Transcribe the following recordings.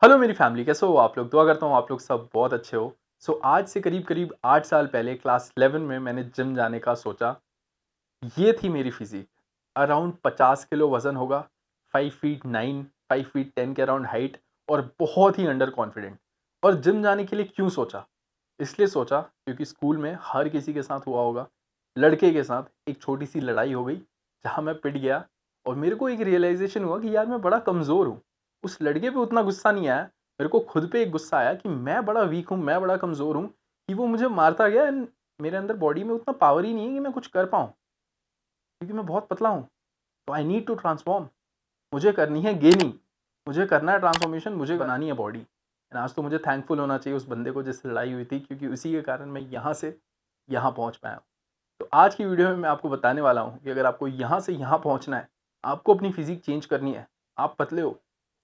Hello मेरी family, कैसे हो आप लोग? दुआ करता हूँ आप लोग सब बहुत अच्छे हो। आज से करीब करीब 8 साल पहले क्लास 11 में मैंने जिम जाने का सोचा। ये थी मेरी फिज़ीक। अराउंड 50 किलो वज़न होगा, 5 फीट 9, 5 फीट 10 के अराउंड हाइट और बहुत ही अंडर कॉन्फिडेंट। और जिम जाने के लिए क्यों सोचा? इसलिए सोचा क्योंकि स्कूल में हर किसी के साथ हुआ होगा, लड़के के साथ एक छोटी-सी लड़ाई हो गई, जहाँ मैं पिट गया और मेरे को एक रियलाइज़ेशन हुआ कि यार मैं बड़ा कमज़ोर हूँ। उस लड़के पे उतना गुस्सा नहीं आया, मेरे को खुद पे एक गुस्सा आया कि मैं बड़ा वीक हूँ, मैं बड़ा कमज़ोर हूँ कि वो मुझे मारता गया एंड मेरे अंदर बॉडी में उतना पावर ही नहीं है कि मैं कुछ कर पाऊँ, क्योंकि मैं बहुत पतला हूँ। तो आई नीड टू ट्रांसफॉर्म। मुझे करनी है गेनिंग, मुझे करना है ट्रांसफॉर्मेशन, मुझे बनानी है बॉडी। एंड आज तो मुझे थैंकफुल होना चाहिए उस बंदे को जिससे लड़ाई हुई थी, क्योंकि उसी के कारण मैं यहाँ से यहाँ पहुँच पाया हूँ। तो आज की वीडियो में मैं आपको बताने वाला हूँ कि अगर आपको यहाँ से यहाँ पहुँचना है, आपको अपनी फिज़ीक चेंज करनी है। आप पतले हो,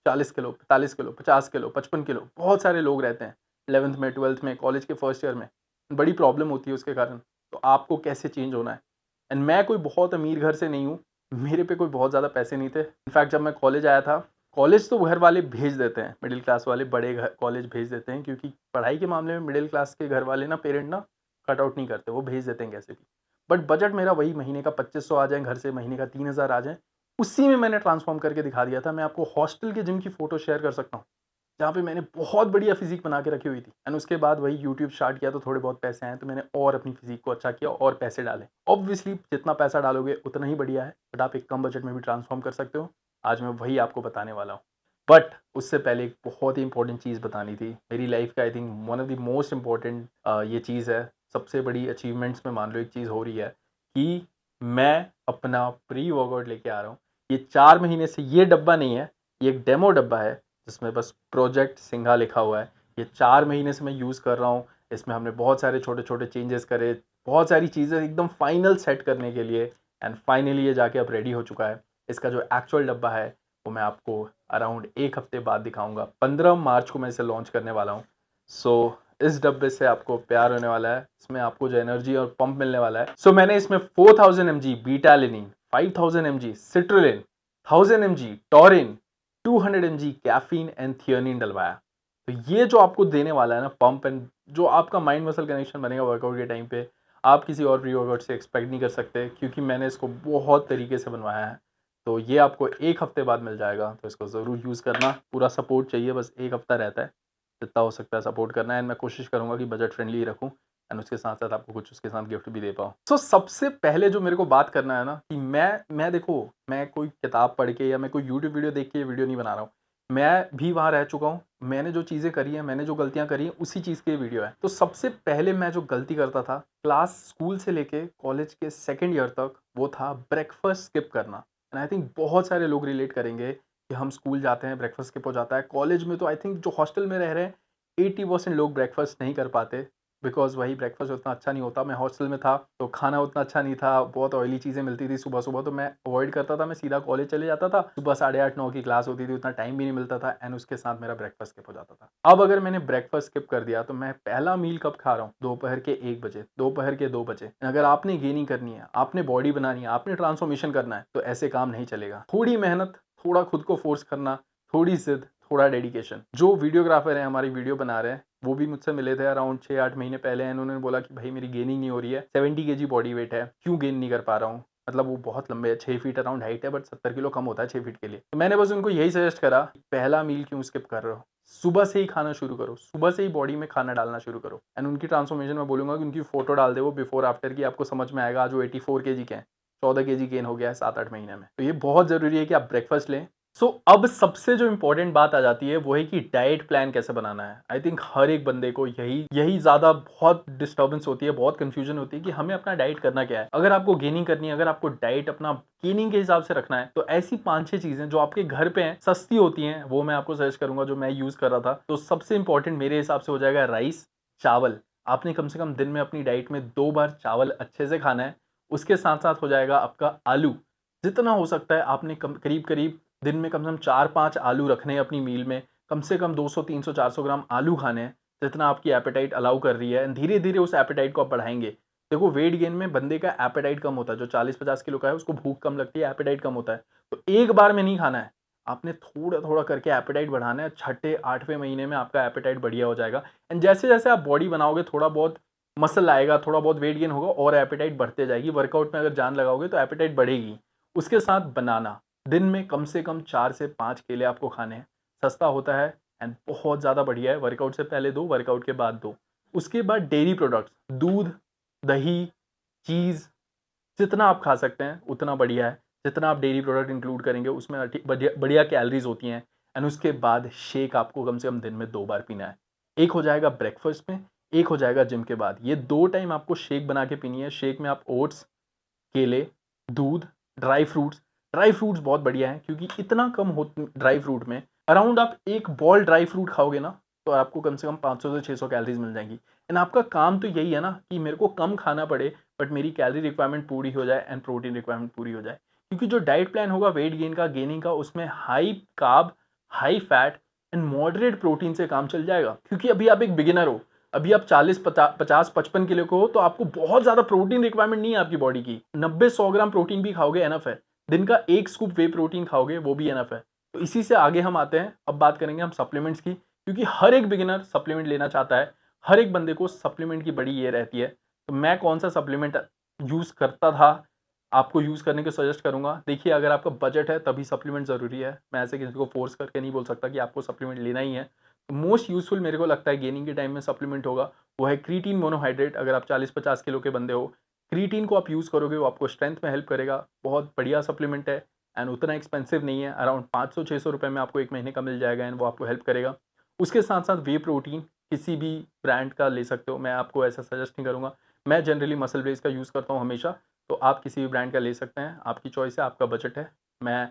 40 किलो, 45 किलो, 50 किलो, 55 किलो, बहुत सारे लोग रहते हैं 11th में, 12th में, कॉलेज के फर्स्ट ईयर में। बड़ी प्रॉब्लम होती है उसके कारण। तो आपको कैसे चेंज होना है? एंड मैं कोई बहुत अमीर घर से नहीं हूँ, मेरे पे कोई बहुत ज़्यादा पैसे नहीं थे। इनफैक्ट जब मैं कॉलेज आया था, कॉलेज तो घर वाले भेज देते हैं, मिडिल क्लास वाले बड़े घर कॉलेज भेज देते हैं, क्योंकि पढ़ाई के मामले में मिडिल क्लास के घर वाले ना, पेरेंट ना कट आउट नहीं करते, वो भेज देते हैं कैसे भी। बट बजट मेरा वही महीने का 2500 आ जाए घर से, महीने का 3000 आ जाए, उसी में मैंने ट्रांसफॉर्म करके दिखा दिया था। मैं आपको हॉस्टल के जिम की फ़ोटो शेयर कर सकता हूँ, जहाँ पे मैंने बहुत बढ़िया फिज़ीक बना के रखी हुई थी। एंड उसके बाद वही यूट्यूब स्टार्ट किया तो थोड़े बहुत पैसे आए, तो मैंने और अपनी फिज़ीक को अच्छा किया और पैसे डाले। ऑब्वियसली जितना पैसा डालोगे उतना ही बढ़िया है, बट आप एक कम बजट में भी ट्रांसफॉर्म कर सकते हो। आज मैं वही आपको बताने वाला हूँ। बट उससे पहले एक बहुत ही इंपॉर्टेंट चीज़ बतानी थी। मेरी लाइफ़ का I think one of the most important ये चीज़ है। सबसे बड़ी अचीवमेंट्स में मान लो एक चीज़ हो रही है कि मैं अपना प्री वर्कआउट लेके आ रहा हूँ। ये 4 महीने से ये डब्बा नहीं है, ये एक डेमो डब्बा है जिसमें बस प्रोजेक्ट सिंघा लिखा हुआ है। ये 4 महीने से मैं यूज़ कर रहा हूँ। इसमें हमने बहुत सारे छोटे-छोटे चेंजेस करे, बहुत सारी चीज़ें एकदम फाइनल सेट करने के लिए, एंड फाइनली ये जाके अब रेडी हो चुका है। इसका जो एक्चुअल डब्बा है वो मैं आपको अराउंड 1 हफ्ते बाद दिखाऊँगा। 15 मार्च को मैं इसे लॉन्च करने वाला हूँ। इस डब्बे से आपको प्यार होने वाला है। इसमें आपको जो एनर्जी और पंप मिलने वाला है। मैंने इसमें 4000 mg beta alanine, 5000 mg citrulline, 1000 mg taurine, 200 mg caffeine and theanine डलवाया। तो ये जो आपको देने वाला है ना पंप, एंड जो आपका माइंड मसल कनेक्शन बनेगा वर्कआउट के टाइम पे, आप किसी और प्री वर्कआउट से एक्सपेक्ट नहीं कर सकते, क्योंकि मैंने इसको बहुत तरीके से बनवाया है। तो ये आपको 1 हफ्ते बाद मिल जाएगा, तो इसको ज़रूर यूज़ करना। पूरा सपोर्ट चाहिए, बस 1 हफ्ता रहता है, जितना हो सकता है सपोर्ट करना है। एंड मैं कोशिश करूँगा कि बजट फ्रेंडली रखूँ, एंड उसके साथ-साथ आपको कुछ उसके साथ गिफ्ट भी दे पाऊँ। सबसे पहले जो मेरे को बात करना है ना कि मैं देखो, मैं कोई किताब पढ़ के या मैं कोई यूट्यूब वीडियो देख के ये वीडियो नहीं बना रहा हूँ। मैं भी वहाँ रह चुका हूँ। मैंने जो चीज़ें करी हैं, मैंने जो गलतियाँ करी हैं, उसी चीज़ की ये वीडियो है। तो सबसे पहले मैं जो गलती करता था, स्कूल से लेके कॉलेज के 2nd ईयर तक, वो था ब्रेकफ़ास्ट स्किप करना। एंड आई थिंक बहुत सारे लोग रिलेट करेंगे कि हम स्कूल जाते हैं, ब्रेकफ़ास्ट स्किप हो जाता है। कॉलेज में तो आई थिंक जो हॉस्टल में रह रहे हैं, 80% लोग ब्रेकफ़ास्ट नहीं कर पाते, बिकॉज़ वही ब्रेकफ़ास्ट उतना अच्छा नहीं होता। मैं हॉस्टल में था, तो खाना उतना अच्छा नहीं था, बहुत ऑयली चीज़ें मिलती थी सुबह-सुबह, तो मैं अवॉइड करता था, मैं सीधा कॉलेज चले जाता था। सुबह 8:30-9 की क्लास होती थी, उतना टाइम भी नहीं मिलता था, एंड उसके साथ मेरा ब्रेकफ़ास्ट स्किप हो जाता था। अब अगर मैंने ब्रेकफ़ास्ट स्किप कर दिया, तो मैं पहला मील कब खा रहा हूँ? दोपहर के 1 बजे, दोपहर के 2 बजे। अगर आपने गेनिंग करनी है, आपने बॉडी बनानी है, आपने ट्रांसफ़ॉर्मेशन करना है, तो ऐसे काम नहीं चलेगा। थोड़ी मेहनत, थोड़ा खुद को फ़ोर्स करना, थोड़ी ज़िद, थोड़ा डेडिकेशन। जो वीडियोग्राफर हैं, हमारी वीडियो बना रहे हैं, वो भी मुझसे मिले थे अराउंड 6-8 महीने पहले, एंड उन्होंने बोला कि भाई मेरी गेनिंग नहीं हो रही है, 70 केजी बॉडी वेट है, क्यों गेन नहीं कर पा रहा हूँ? मतलब वो बहुत लंबे हैं, 6 फीट अराउंड हाइट है, बट 70 किलो कम होता है 6 फीट के लिए। तो मैंने बस उनको यही सजेस्ट करा, पहला मील क्यों स्किप कर रहे हो? सुबह से ही खाना शुरू करो, सुबह से ही बॉडी में खाना डालना शुरू करो। एंड उनकी ट्रांसफॉर्मेशन मैं बोलूँगा कि उनकी फ़ोटो डाल दे वो बिफोर आफ्टर की, आपको समझ में आएगा। आज वो 84 केजी के हैं, 14 केजी गेन हो गया है 7-8 महीने में। तो ये बहुत ज़रूरी है कि आप ब्रेकफ़ास्ट लें। अब सबसे जो इम्पोर्टेंट बात आ जाती है वो है कि डाइट प्लान कैसे बनाना है। आई थिंक हर एक बंदे को यही यही ज़्यादा बहुत डिस्टर्बेंस होती है, बहुत कन्फ्यूजन होती है कि हमें अपना डाइट करना क्या है। अगर आपको गेनिंग करनी है, अगर आपको डाइट अपना गेनिंग के हिसाब से रखना है, तो ऐसी 5-6 चीज़ें जो आपके घर पे हैं, सस्ती होती हैं, वो मैं आपको सजेस्ट करूँगा, जो मैं यूज़ कर रहा था। तो सबसे इम्पोर्टेंट मेरे हिसाब से हो जाएगा राइस, चावल। आपने कम से कम दिन में अपनी डाइट में 2 बार चावल अच्छे से खाना है। उसके साथ-साथ हो जाएगा आपका आलू। जितना हो सकता है आपने करीब-करीब दिन में कम से कम 4-5 आलू रखने हैं अपनी मील में। कम से कम 200, 300, 400 ग्राम आलू खाने हैं, जितना आपकी एपेटाइट अलाउ कर रही है, एंड धीरे-धीरे उस एपेटाइट को आप बढ़ाएँगे। देखो, वेट गेन में बंदे का एपेटाइट कम होता है, जो 40-50 किलो का है उसको भूख कम लगती है, एपेटाइट कम होता है। तो एक बार में नहीं खाना है, आपने थोड़ा-थोड़ा करके एपेटाइट बढ़ाना है, छठे 8वें महीने में आपका एपेटाइट बढ़िया हो जाएगा। एंड जैसे-जैसे आप बॉडी बनाओगे, थोड़ा बहुत मसल आएगा, थोड़ा बहुत वेट गेन होगा और एपेटाइट बढ़ते जाएगी। वर्कआउट में अगर जान लगाओगे तो एपेटाइट बढ़ेगी। उसके साथ बनाना, दिन में कम से कम 4 से 5 केले आपको खाने हैं। सस्ता होता है एंड बहुत ज़्यादा बढ़िया है। वर्कआउट से पहले 2, वर्कआउट के बाद 2। उसके बाद डेयरी प्रोडक्ट्स, दूध, दही, चीज़, जितना आप खा सकते हैं उतना बढ़िया है। जितना आप डेयरी प्रोडक्ट इंक्लूड करेंगे उसमें बढ़िया बढ़िया कैलोरीज होती हैं। एंड उसके बाद शेक आपको कम से कम दिन में 2 बार पीना है। एक हो जाएगा ब्रेकफास्ट में, एक हो जाएगा जिम के बाद। ये 2 टाइम आपको शेक बना के पीनी है। शेक में आप ओट्स, केले, दूध, ड्राई फ्रूट्स बहुत बढ़िया है क्योंकि इतना कम हो ड्राई फ्रूट में। अराउंड आप एक बॉल ड्राई फ्रूट खाओगे ना तो आपको कम से कम 500 से 600 कैलोरीज मिल जाएंगी। एंड आपका काम तो यही है ना कि मेरे को कम खाना पड़े बट मेरी कैलोरी रिक्वायरमेंट पूरी हो जाए एंड प्रोटीन रिक्वायरमेंट पूरी हो जाए। क्योंकि जो डाइट प्लान होगा वेट गेन का, गेनिंग का, उसमें high carb, high fat and moderate protein से काम चल जाएगा। क्योंकि अभी आप एक बिगिनर हो, अभी आप 40 50 55 किलो के हो तो आपको बहुत ज़्यादा प्रोटीन रिक्वायरमेंट नहीं है आपकी बॉडी की। 90-100 ग्राम प्रोटीन भी खाओगे एनफ है। दिन का 1 स्कूप वे प्रोटीन खाओगे वो भी एनफ है। तो इसी से आगे हम आते हैं। अब बात करेंगे हम सप्लीमेंट्स की, क्योंकि हर एक बिगिनर सप्लीमेंट लेना चाहता है। हर एक बंदे को सप्लीमेंट की बड़ी ये रहती है। तो मैं कौन सा सप्लीमेंट यूज़ करता था, आपको यूज़ करने को सजेस्ट करूँगा। देखिए, अगर आपका बजट है तभी सप्लीमेंट ज़रूरी है। मैं ऐसे किसी को फ़ोर्स करके नहीं बोल सकता कि आपको सप्लीमेंट लेना ही है। मोस्ट यूज़फुल मेरे को लगता है गेनिंग के टाइम में सप्लीमेंट होगा, वो है क्रीटीन मोनोहाइड्रेट। अगर आप 40-50 किलो के बंदे हो, क्रीटीन को आप यूज़ करोगे वो आपको स्ट्रेंथ में हेल्प करेगा। बहुत बढ़िया सप्लीमेंट है एंड उतना एक्सपेंसिव नहीं है। अराउंड 500-600 रुपये में आपको 1 महीने का मिल जाएगा एंड वो आपको हेल्प करेगा। उसके साथ-साथ वे प्रोटीन किसी भी ब्रांड का ले सकते हो। मैं आपको ऐसा सजेस्ट नहीं करूँगा। मैं जनरली मसल ब्रेस का यूज़ करता हूँ हमेशा। तो आप किसी भी ब्रांड का ले सकते हैं, आपकी चॉइस है, आपका बजट है। मैं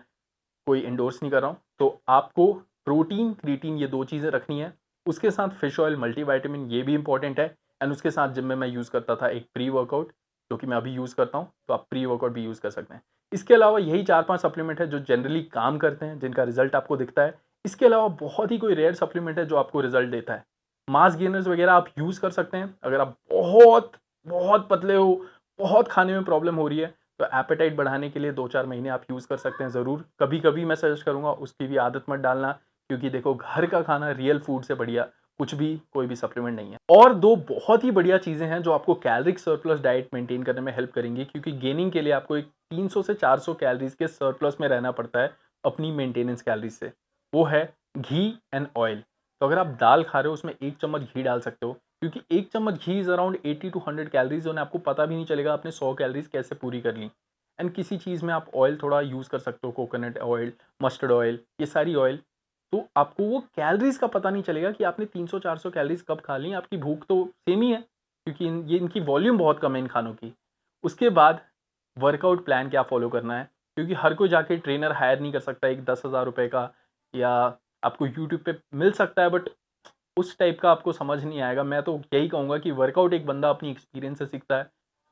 कोई एंडोर्स नहीं कर रहा हूँ। तो आपको प्रोटीन, क्रीटीन ये 2 चीज़ें रखनी है। उसके साथ फिश ऑयल, मल्टीविटामिन ये भी इम्पोर्टेंट है। एंड उसके साथ जिम में मैं यूज़ करता था एक प्री वर्कआउट, जो कि मैं अभी यूज़ करता हूँ, तो आप प्री वर्कआउट भी यूज़ कर सकते हैं। इसके अलावा यही 4-5 सप्लीमेंट है जो जनरली काम करते हैं, जिनका रिज़ल्ट आपको दिखता है। इसके अलावा बहुत ही कोई रेयर सप्लीमेंट है जो आपको रिज़ल्ट देता है। मास गेनर्स वगैरह आप यूज़ कर सकते हैं। अगर आप बहुत पतले हो, बहुत खाने में प्रॉब्लम हो रही है, तो एपेटाइट बढ़ाने के लिए 2-4 महीने आप यूज़ कर सकते हैं ज़रूर। कभी-कभी मैं सजेस्ट करूँगा, उसकी भी आदत मत डालना, क्योंकि देखो घर का खाना रियल फूड से बढ़िया कुछ भी, कोई भी सप्लीमेंट नहीं है। और 2 बहुत ही बढ़िया चीज़ें हैं जो आपको कैलोरिक सरप्लस डाइट मेंटेन करने में हेल्प करेंगी, क्योंकि गेनिंग के लिए आपको एक 300 से 400 कैलोरीज़ के सरप्लस में रहना पड़ता है अपनी मेंटेनेंस कैलोरीज़ से। वो है घी एंड ऑयल। तो अगर आप दाल खा रहे हो उसमें 1 चम्मच घी डाल सकते हो, क्योंकि 1 चम्मच घी इज़ अराउंड 80 टू 100 कैलोरीज़ और आपको पता भी नहीं चलेगा आपने 100 कैलोरीज़ कैसे पूरी कर ली। एंड किसी चीज़ में आप ऑयल थोड़ा यूज़ कर सकते हो, कोकोनट ऑयल, मस्टर्ड ऑयल, ये सारी ऑयल। तो आपको वो कैलोरीज़ का पता नहीं चलेगा कि आपने 300-400 कैलोरीज़ कब खा ली। आपकी भूख तो सेम ही है, क्योंकि ये इनकी वॉल्यूम बहुत कम है इन खानों की। उसके बाद वर्कआउट प्लान क्या फ़ॉलो करना है, क्योंकि हर कोई जाके ट्रेनर हायर नहीं कर सकता एक 10,000 रुपए का, या आपको यूट्यूब पे मिल सकता है बट उस टाइप का आपको समझ नहीं आएगा। मैं तो यही कहूँगा कि वर्कआउट एक बंदा अपनी एक्सपीरियंस से सीखता है,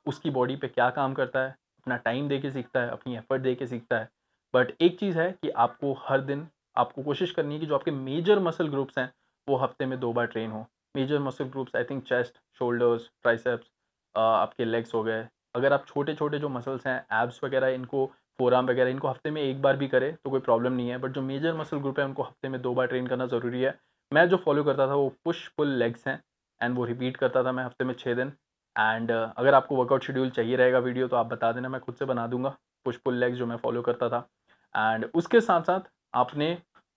उसकी बॉडी पे क्या काम करता है, अपना टाइम दे के सीखता है, अपनी एफर्ट दे के सीखता है। बट एक चीज़ है कि आपको हर दिन आपको कोशिश करनी है कि जो आपके मेजर मसल ग्रुप्स हैं, वो हफ्ते में 2 बार ट्रेन हो। Major muscle groups I think chest, shoulders, triceps, आपके लेग्स हो गए। अगर आप छोटे-छोटे जो मसल्स हैं, एब्स वगैरह, इनको फोरआर्म वगैरह, इनको हफ्ते में 1 बार भी करें तो कोई प्रॉब्लम नहीं है। बट जो मेजर मसल ग्रुप है उनको हफ्ते में 2 बार ट्रेन करना ज़रूरी है। मैं जो फ़ॉलो करता था वो पुश पुल लेग्स हैं एंड वो रिपीट करता था मैं हफ्ते में 6 दिन। एंड अगर आपको वर्कआउट शेड्यूल चाहिए रहेगा वीडियो तो आप बता देना, मैं खुद से बना दूँगा, पुश पुल लेग्स जो मैं फ़ॉलो करता था। एंड उसके साथ-साथ आपने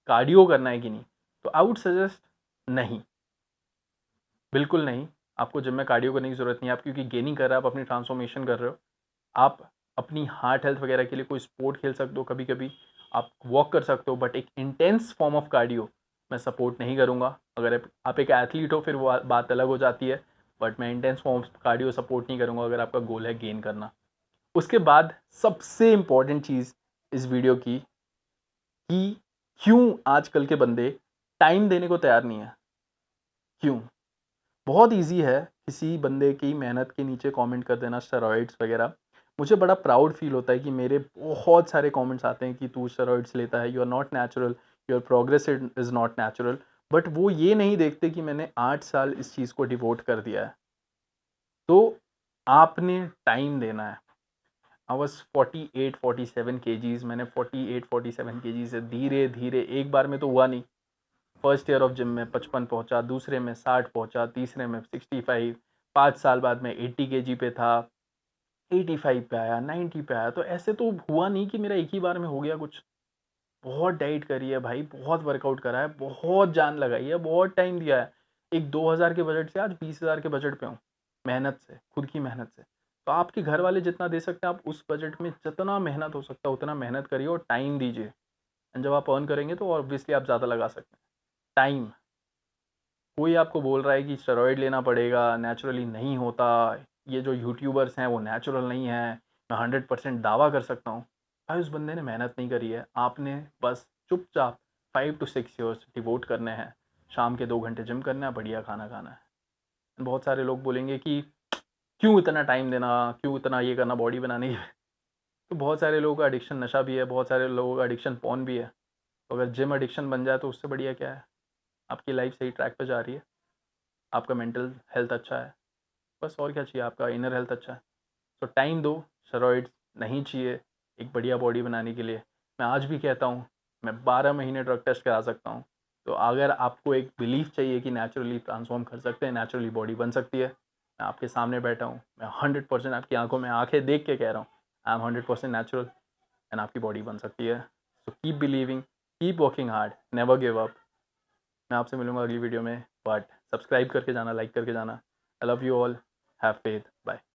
कार्डियो करना है कि नहीं? तो आई वुड सजेस्ट नहीं, बिल्कुल नहीं। आपको जिम में कार्डियो करने की ज़रूरत नहीं है। आप क्योंकि गेनिंग कर रहे हो, आप अपनी ट्रांसफॉर्मेशन कर रहे हो। आप अपनी हार्ट हेल्थ वगैरह के लिए कोई स्पोर्ट खेल सकते हो कभी-कभी, आप वॉक कर सकते हो, बट एक इंटेंस फॉर्म ऑफ कार्डियो मैं सपोर्ट नहीं करूँगा। अगर आप एक एथलीट हो फिर वो बात अलग हो जाती है, बट मैं intense form of cardio support नहीं करूँगा अगर आपका गोल है गेन करना। उसके बाद सबसे इम्पोर्टेंट चीज़ इस वीडियो की, कि क्यों आजकल के बंदे टाइम देने को तैयार नहीं है? क्यों? बहुत ईज़ी है किसी बंदे की मेहनत के नीचे कमेंट कर देना स्टेरॉइड्स वगैरह। मुझे बड़ा प्राउड फ़ील होता है कि मेरे बहुत सारे कमेंट्स आते हैं कि तू स्टेरॉइड्स लेता है, you are not natural, your progress is not natural. But वो ये नहीं देखते कि मैंने 8 साल इस चीज़ को डिवोट कर दिया है। तो आपने टाइम देना है। I was 48-47 KGs. मैंने 48-47 केजी से धीरे धीरे, एक बार में तो हुआ नहीं। फर्स्ट ईयर ऑफ जिम में 55 पहुंचा, दूसरे में 60 पहुंचा, तीसरे में 65, 5 साल बाद में 80 केजी पे था, 85 पे आया, 90 पे आया। तो ऐसे तो हुआ नहीं कि मेरा एक ही बार में हो गया कुछ। बहुत डाइट करी है भाई, बहुत वर्कआउट करा है, बहुत जान लगाई है, बहुत टाइम दिया है। एक 2000 के बजट से आज 20,000 के बजट पे हूँ, मेहनत से, खुद की मेहनत से। तो आपके घर वाले जितना दे सकते हैं, आप उस बजट में जितना मेहनत हो सकता है उतना मेहनत करिए और टाइम दीजिए। एंड जब आप अर्न करेंगे तो ऑब्वियसली आप ज़्यादा लगा सकते हैं। टाइम, कोई आपको बोल रहा है कि स्टेरॉइड लेना पड़ेगा, नेचुरली नहीं होता, ये जो यूट्यूबर्स हैं वो नेचुरल नहीं है, मैं 100% दावा कर सकता हूँ। भाई उस बंदे ने मेहनत नहीं करी है, आपने बस चुपचाप 5 to 6 years डिवोट करने हैं, शाम के 2 घंटे जिम करना है, बढ़िया खाना खाना है। बहुत सारे लोग बोलेंगे कि क्यों इतना टाइम देना, क्यों इतना ये करना बॉडी बनाने के लिए। तो बहुत सारे लोगों का एडिक्शन नशा भी है, बहुत सारे लोगों का एडिक्शन पॉर्न भी है। तो अगर जिम एडिक्शन बन जाए तो उससे बढ़िया क्या है। आपकी लाइफ सही ट्रैक पे जा रही है, आपका मेंटल हेल्थ अच्छा है, बस और क्या चाहिए, आपका इनर हेल्थ अच्छा है। तो टाइम दो, स्टेरॉइड्स नहीं चाहिए एक बढ़िया बॉडी बनाने के लिए। मैं आज भी कहता हूँ, मैं 12 महीने ड्रग टेस्ट करा सकता हूँ। तो अगर आपको एक बिलीफ चाहिए कि नेचुरली ट्रांसफॉर्म कर सकते हैं, नेचुरली बॉडी बन सकती है, मैं आपके सामने बैठा हूँ, मैं 100% आपकी आंखों में आंखें देख के कह रहा हूँ, आई एम 100% नेचुरल एंड आपकी बॉडी बन सकती है। So keep believing, keep working hard, never give up. मैं आपसे मिलूंगा अगली वीडियो में, बट सब्सक्राइब करके जाना, लाइक करके जाना। I love you all, have faith, bye.